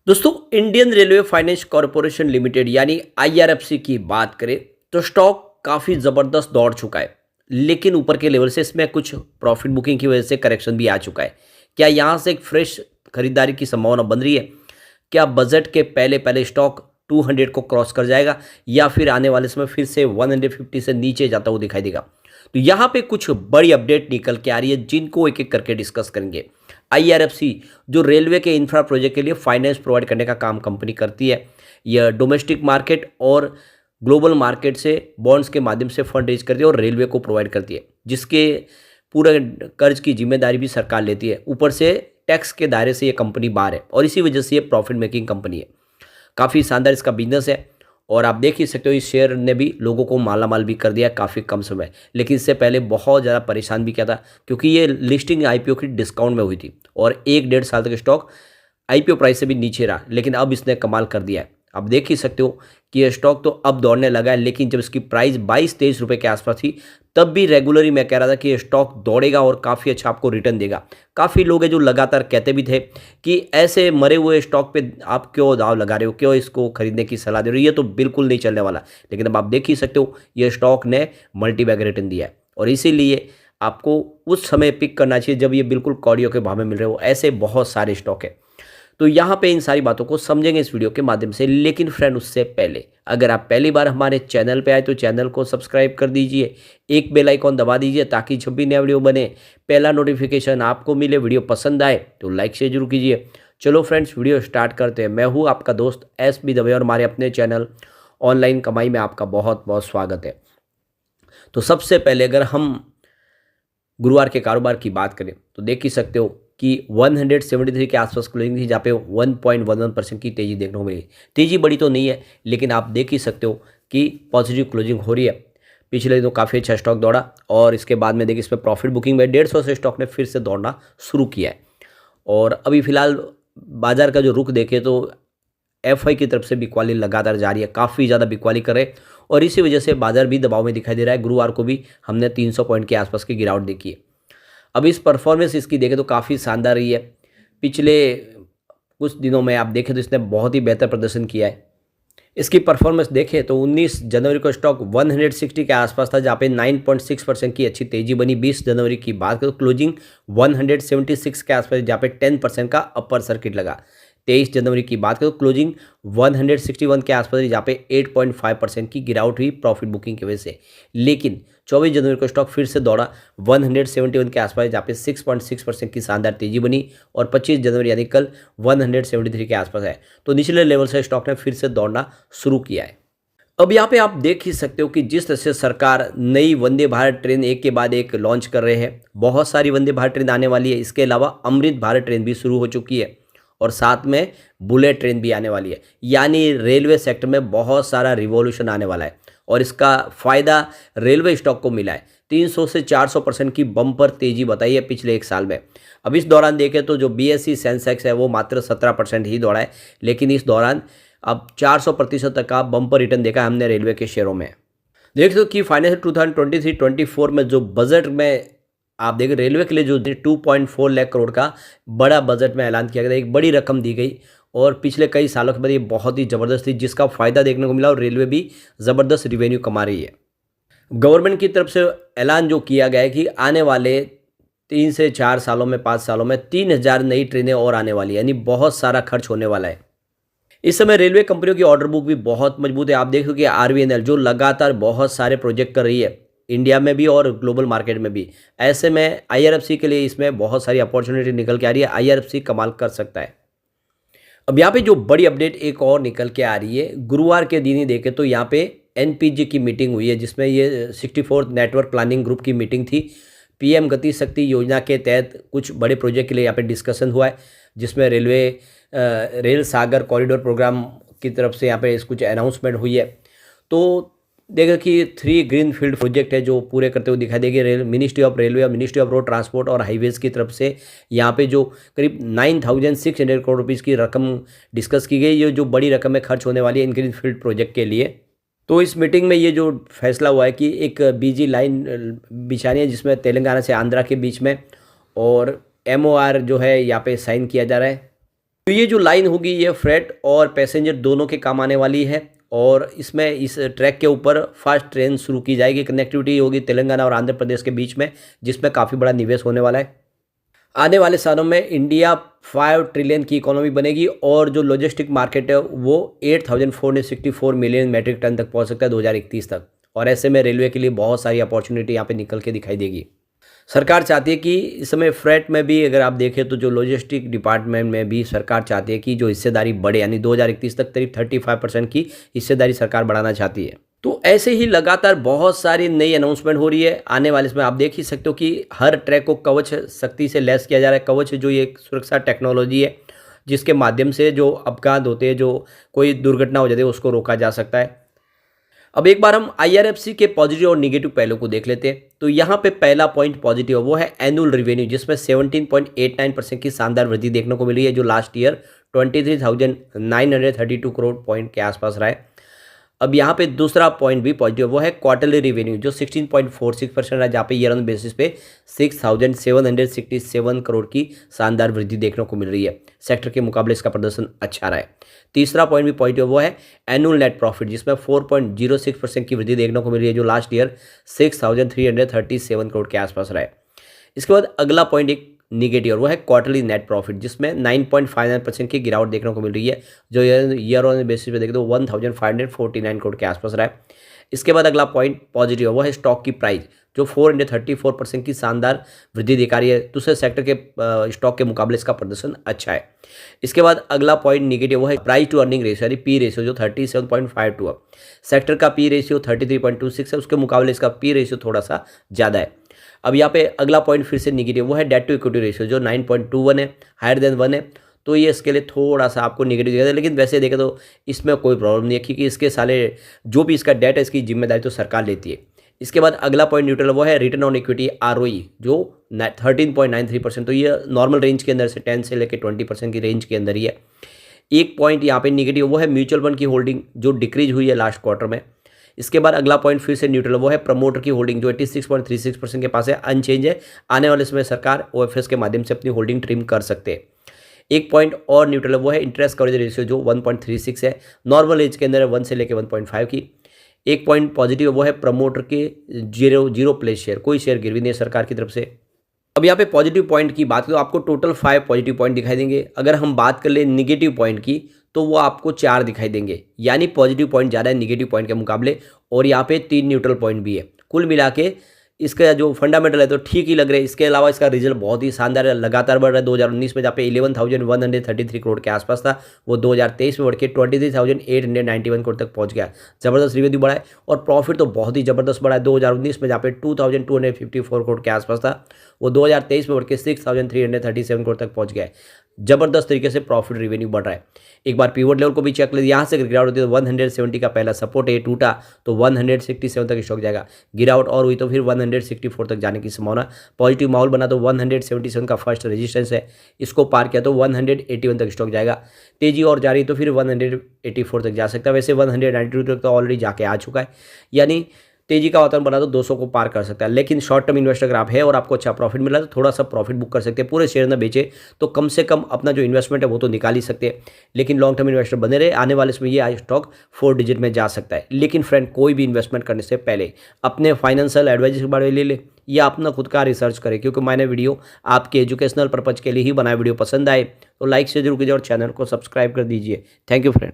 दोस्तों, Indian railway finance corporation limited यानी IRFC की बात करें तो स्टॉक काफ़ी ज़बरदस्त दौड़ चुका है। लेकिन ऊपर के लेवल से इसमें कुछ प्रॉफिट बुकिंग की वजह से करेक्शन भी आ चुका है। क्या यहाँ से एक फ्रेश खरीदारी की संभावना बन रही है? क्या बजट के पहले पहले स्टॉक 200 को क्रॉस कर जाएगा या फिर आने वाले समय फिर से 150 से नीचे जाता हुआ दिखाई देगा? तो यहाँ पे कुछ बड़ी अपडेट निकल के आ रही है जिनको एक एक करके डिस्कस करेंगे। आईआरएफसी जो रेलवे के इंफ्रा प्रोजेक्ट के लिए फाइनेंस प्रोवाइड करने का काम कंपनी करती है। यह डोमेस्टिक मार्केट और ग्लोबल मार्केट से बॉन्ड्स के माध्यम से फंड रेज करती है और रेलवे को प्रोवाइड करती है, जिसके पूरे कर्ज की जिम्मेदारी भी सरकार लेती है। ऊपर से टैक्स के दायरे से ये कंपनी बाहर है और इसी वजह से ये प्रॉफिट मेकिंग कंपनी है। काफ़ी शानदार इसका बिजनेस है और आप देख ही सकते हो इस शेयर ने भी लोगों को माला माल भी कर दिया काफ़ी कम समय। लेकिन इससे पहले बहुत ज़्यादा परेशान भी किया था क्योंकि ये लिस्टिंग आईपीओ की डिस्काउंट में हुई थी और 1 डेढ़ साल तक स्टॉक आईपीओ प्राइस से भी नीचे रहा। लेकिन अब इसने कमाल कर दिया है। आप देख ही सकते हो कि ये स्टॉक तो अब दौड़ने लगा है। लेकिन जब इसकी प्राइस 22-23 रुपये के आसपास थी तब भी रेगुलरली मैं कह रहा था कि ये स्टॉक दौड़ेगा और काफ़ी अच्छा आपको रिटर्न देगा। काफ़ी लोग हैं जो लगातार कहते भी थे कि ऐसे मरे हुए स्टॉक पे आप क्यों दाव लगा रहे हो, क्यों इसको खरीदने की सलाह दे रहे हो, ये तो बिल्कुल नहीं चलने वाला। लेकिन अब आप देख ही सकते हो ये स्टॉक ने मल्टी बैग रिटर्न दिया है और इसीलिए आपको उस समय पिक करना चाहिए जब ये बिल्कुल कौड़ियों के भाव में मिल रहे हो। ऐसे बहुत सारे स्टॉक है। तो यहाँ पे इन सारी बातों को समझेंगे इस वीडियो के माध्यम से। लेकिन फ्रेंड, उससे पहले अगर आप पहली बार हमारे चैनल पे आए तो चैनल को सब्सक्राइब कर दीजिए, एक बेल आइकॉन दबा दीजिए ताकि जब भी नया वीडियो बने पहला नोटिफिकेशन आपको मिले। वीडियो पसंद आए तो लाइक शेयर जरूर कीजिए। चलो फ्रेंड्स, वीडियो स्टार्ट करते हैं। मैं हूँ आपका दोस्त एस बी दवे और हमारे अपने चैनल ऑनलाइन कमाई में आपका बहुत बहुत स्वागत है। तो सबसे पहले अगर हम गुरुवार के कारोबार की बात करें तो देख ही सकते हो कि 173 के आसपास क्लोजिंग थी, जहाँ पे 1.11% की तेज़ी देखने को मिली। तेज़ी बड़ी तो नहीं है लेकिन आप देख ही सकते हो कि पॉजिटिव क्लोजिंग हो रही है। पिछले दिनों काफ़ी अच्छा स्टॉक दौड़ा और इसके बाद में देखिए इसमें प्रॉफिट बुकिंग में 150 से स्टॉक ने फिर से दौड़ना शुरू किया है। और अभी फिलहाल बाजार का जो रुख देखें तो एफआई की तरफ से बिकवाली लगातार जारी है, काफ़ी ज़्यादा बिकवाली करे और इसी वजह से बाजार भी दबाव में दिखाई दे रहा है। गुरुवार को भी हमने 300 पॉइंट के आसपास की गिरावट देखी है। अब इस परफॉर्मेंस इसकी देखें तो काफ़ी शानदार रही है। पिछले कुछ दिनों में आप देखें तो इसने बहुत ही बेहतर प्रदर्शन किया है। इसकी परफॉर्मेंस देखें तो 19 जनवरी को स्टॉक 160 के आसपास था, जहाँ पे 9.6% की अच्छी तेजी बनी। 20 जनवरी की बात करें तो क्लोजिंग 176 के आसपास, जहाँ पे 10% का अपर सर्किट लगा। 23 जनवरी की बात करें तो क्लोजिंग 161 के आसपास, जहाँ पे 8.5% की गिरावट हुई प्रॉफिट बुकिंग की वजह से। लेकिन 24 जनवरी को स्टॉक फिर से दौड़ा 171 के आसपास, जहाँ पे 6.6% की शानदार तेजी बनी और 25 जनवरी यानी कल 173 के आसपास है। तो निचले लेवल से स्टॉक ने फिर से दौड़ना शुरू किया है। अब यहाँ पे आप देख ही सकते हो कि जिस तरह से सरकार नई वंदे भारत ट्रेन एक के बाद एक लॉन्च कर रहे हैं, बहुत सारी वंदे भारत ट्रेन आने वाली है। इसके अलावा अमृत भारत ट्रेन भी शुरू हो चुकी है और साथ में बुलेट ट्रेन भी आने वाली है। यानी रेलवे सेक्टर में बहुत सारा रिवॉल्यूशन आने वाला है और इसका फ़ायदा रेलवे स्टॉक को मिला है। 300 से 400% की बम्पर तेजी बताई है पिछले एक साल में। अब इस दौरान देखें तो जो बीएसई सेंसेक्स है वो मात्र 17% ही दौड़ा है, लेकिन इस दौरान अब 400% तक का बम्पर रिटर्न देखा है हमने रेलवे के शेयरों में। देख दो कि फाइनेंशियल 2023-24 में जो बजट में आप देखें रेलवे के लिए जो 2.4 लाख करोड़ का बड़ा बजट में ऐलान किया गया था, एक बड़ी रकम दी गई और पिछले कई सालों के बाद ये बहुत ही ज़बरदस्त थी, जिसका फ़ायदा देखने को मिला और रेलवे भी ज़बरदस्त रिवेन्यू कमा रही है। गवर्नमेंट की तरफ से ऐलान जो किया गया है कि आने वाले 3 से 4 सालों में 5 सालों में 3000 नई ट्रेनें और आने वाली है, यानी बहुत सारा खर्च होने वाला है। इस समय रेलवे कंपनियों की ऑर्डर बुक भी बहुत मजबूत है। आप देखो कि आरवीएनएल जो लगातार बहुत सारे प्रोजेक्ट कर रही है इंडिया में भी और ग्लोबल मार्केट में भी। ऐसे में आईआरएफसी के लिए इसमें बहुत सारी अपॉर्चुनिटी निकल के आ रही है। आईआरएफसी कमाल कर सकता है। अब यहाँ पे जो बड़ी अपडेट एक और निकल के आ रही है, गुरुवार के दिन ही देखें तो यहाँ पे एनपीजी की मीटिंग हुई है, जिसमें ये 64th नेटवर्क प्लानिंग ग्रुप की मीटिंग थी। पीएम गति शक्ति योजना के तहत कुछ बड़े प्रोजेक्ट के लिए यहाँ पे डिस्कशन हुआ है, जिसमें रेल सागर कॉरिडोर प्रोग्राम की तरफ से यहाँ पे कुछ अनाउंसमेंट हुई है। तो देखो कि 3 ग्रीन फील्ड प्रोजेक्ट है जो पूरे करते हुए दिखाई देगी मिनिस्ट्री ऑफ रेलवे और मिनिस्ट्री ऑफ रोड ट्रांसपोर्ट और हाईवेज़ की तरफ से। यहाँ पे जो करीब 9600 करोड़ रुपीज़ की रकम डिस्कस की गई, ये जो बड़ी रकम में खर्च होने वाली है इन ग्रीन फील्ड प्रोजेक्ट के लिए। तो इस मीटिंग में ये जो फैसला हुआ है कि एक बीजी लाइन बिछानी है, जिसमें तेलंगाना से आंध्रा के बीच में, और एमओआर जो है यहाँ पे साइन किया जा रहा है। तो ये जो लाइन होगी ये फ्रेट और पैसेंजर दोनों के काम आने वाली है और इसमें इस ट्रैक के ऊपर फास्ट ट्रेन शुरू की जाएगी। कनेक्टिविटी होगी तेलंगाना और आंध्र प्रदेश के बीच में, जिसमें काफ़ी बड़ा निवेश होने वाला है। आने वाले सालों में इंडिया 5 ट्रिलियन की इकोनॉमी बनेगी और जो लॉजिस्टिक मार्केट है वो 8,464 मिलियन मेट्रिक टन तक पहुंच सकता है 2031 तक। और ऐसे में रेलवे के लिए बहुत सारी अपॉर्चुनिटी यहाँ पे निकल के दिखाई देगी। सरकार चाहती है कि इस समय फ्रेट में भी अगर आप देखें तो जो लॉजिस्टिक डिपार्टमेंट में भी सरकार चाहती है कि जो हिस्सेदारी बढ़े, यानी 2031 तक करीब 35% की हिस्सेदारी सरकार बढ़ाना चाहती है। तो ऐसे ही लगातार बहुत सारी नई अनाउंसमेंट हो रही है आने वाले इसमें। आप देख ही सकते हो कि हर ट्रैक को कवच शक्ति से लैस किया जा रहा है। कवच जो ये एक सुरक्षा टेक्नोलॉजी है जिसके माध्यम से जो अपघात होते हैं, जो कोई दुर्घटना हो जाती है, उसको रोका जा सकता है। अब एक बार हम IRFC के पॉजिटिव और निगेटिव पहलू को देख लेते हैं। तो यहाँ पे पहला पॉइंट पॉजिटिव वो है एनुअल रेवेन्यू, जिसमें 17.89% की शानदार वृद्धि देखने को मिली है, जो लास्ट ईयर 23,932 करोड़ पॉइंट के आसपास रहा है। अब यहाँ पे दूसरा पॉइंट भी पॉजिटिव वो है क्वार्टरली रेवेन्यू, जो 16.46% रहा, जहाँ पे ईयर ऑन बेसिस पे 6,767 करोड़ की शानदार वृद्धि देखने को मिल रही है। सेक्टर के मुकाबले इसका प्रदर्शन अच्छा रहा है। तीसरा पॉइंट भी पॉजिटिव वो है एनुअल नेट प्रॉफिट, जिसमें 4.06% की वृद्धि देखने को मिल रही है, जो लास्ट ईयर 6,337 करोड़ के आसपास रहा है। इसके बाद अगला पॉइंट एक निगेटिव और वो है क्वार्टरली नेट प्रॉफिट, जिसमें 9.59% की गिरावट देखने को मिल रही है, जो ईयर ऑन बेसिस पे देखें तो 1,549 करोड़ के आसपास रहा है। इसके बाद अगला पॉइंट पॉजिटिव वो है स्टॉक की प्राइस, जो 434% की शानदार वृद्धि दिखा रही है। दूसरे सेक्टर के स्टॉक के मुकाबले इसका प्रदर्शन अच्छा है। इसके बाद अगला पॉइंट निगेटिव वो है प्राइस टू अर्निंग रेशियो, यानी पी रेशियो, जो 37.52 है। सेक्टर का पी रेशियो 33.26 है, उसके मुकाबले इसका पी रेशियो थोड़ा सा ज़्यादा है। अब यहाँ पे अगला पॉइंट फिर से निगेटिव वो है डेट टू इक्विटी रेशियो, जो 9.21 है, हायर देन 1 है। तो ये इसके लिए थोड़ा सा आपको निगेटिव दिखा है, लेकिन वैसे देखें तो इसमें कोई प्रॉब्लम नहीं है, क्योंकि इसके साले जो भी इसका डेट है इसकी जिम्मेदारी तो सरकार लेती है। इसके बाद अगला पॉइंट न्यूट्रल वो है रिटर्न ऑन इक्विटी ROE, जो 13.93%। तो ये नॉर्मल रेंज के अंदर से 10 से लेकर 20% की रेंज के अंदर ही है। एक पॉइंट यहाँ पे निगेटिव वो है म्यूचुअल फंड की होल्डिंग, जो डिक्रीज हुई है लास्ट क्वार्टर में। इसके बाद अगला पॉइंट फिर से न्यूट्रल वो है प्रमोटर की होल्डिंग, जो 86.36% के पास है, अनचेंज है। आने वाले समय सरकार OFS के माध्यम से अपनी होल्डिंग ट्रिम कर सकते हैं। एक पॉइंट और न्यूट्रल वो है इंटरेस्ट कवरेज रेशियो, जो 1.36 है, नॉर्मल एज के अंदर है 1 से लेकर 1.5 की। एक पॉइंट पॉजिटिव वो है प्रमोटर के जीरो प्लेस शेयर, कोई शेयर गिरवी नहीं है सरकार की तरफ से। अब यहाँ पे पॉजिटिव पॉइंट की बात करें तो आपको टोटल 5 पॉजिटिव पॉइंट दिखाई देंगे। अगर हम बात कर ले निगेटिव पॉइंट की तो वो आपको 4 दिखाई देंगे, यानी पॉजिटिव पॉइंट ज़्यादा है निगेटिव पॉइंट के मुकाबले। और यहाँ पे 3 न्यूट्रल पॉइंट भी है। कुल मिला के इसका जो फंडामेंटल है तो ठीक ही लग रहा है। इसके अलावा इसका रिजल्ट बहुत ही शानदार है, लगातार बढ़ रहा है। 2019 में जहाँ पे 11,133 करोड़ के आसपास था, वो 2023 में बढ़ के 23,891 करोड़ तक पहुँच गया। ज़बरदस्त रिवेन्यू बढ़ा है और प्रॉफिट तो बहुत ही ज़बरदस्त बढ़ा है। 2019 में जहाँ पे 2,254 करोड़ के आसपास था, वो 2023 में बढ़ के 6,337 करोड़ तक पहुँच गया है। जबरदस्त तरीके से प्रॉफिट रेवेन्यू बढ़ रहा है। एक बार पिवट लेवल को भी चेक ले, यहाँ से गिरावट होती है तो 170 का पहला सपोर्ट है, टूटा तो 167 तक स्टॉक जाएगा। गिरावट और हुई तो फिर 164 तक जाने की संभावना। पॉजिटिव माहौल बना तो 177 का फर्स्ट रेजिस्टेंस है, इसको पार किया तो 181 तक स्टॉक जाएगा। तेजी और जा रही तो फिर 184 तक जा सकता है। वैसे 192 तक तो ऑलरेडी जाके आ चुका है, यानी तेजी का वातावरण बना तो 200 को पार कर सकता है। लेकिन शॉर्ट टर्म इन्वेस्टर अगर आप है और आपको अच्छा प्रॉफिट मिला तो थोड़ा सा प्रॉफिट बुक कर सकते हैं। पूरे शेयर न बेचे तो कम से कम अपना जो इन्वेस्टमेंट है वो तो निकाल ही सकते हैं। लेकिन लॉन्ग टर्म इन्वेस्टर बने रहे, आने वाले इसमें ये स्टॉक 4 डिजिट में जा सकता है। लेकिन फ्रेंड, कोई भी इन्वेस्टमेंट करने से पहले अपने फाइनेंशियल एडवाइजर के बारे में ले ले या अपना खुद का रिसर्च करें, क्योंकि मैंने वीडियो आपके एजुकेशनल पर्पज के लिए ही बनाया। वीडियो पसंद आए तो लाइक से जरूर कीजिए और चैनल को सब्सक्राइब कर दीजिए। Thank you friend.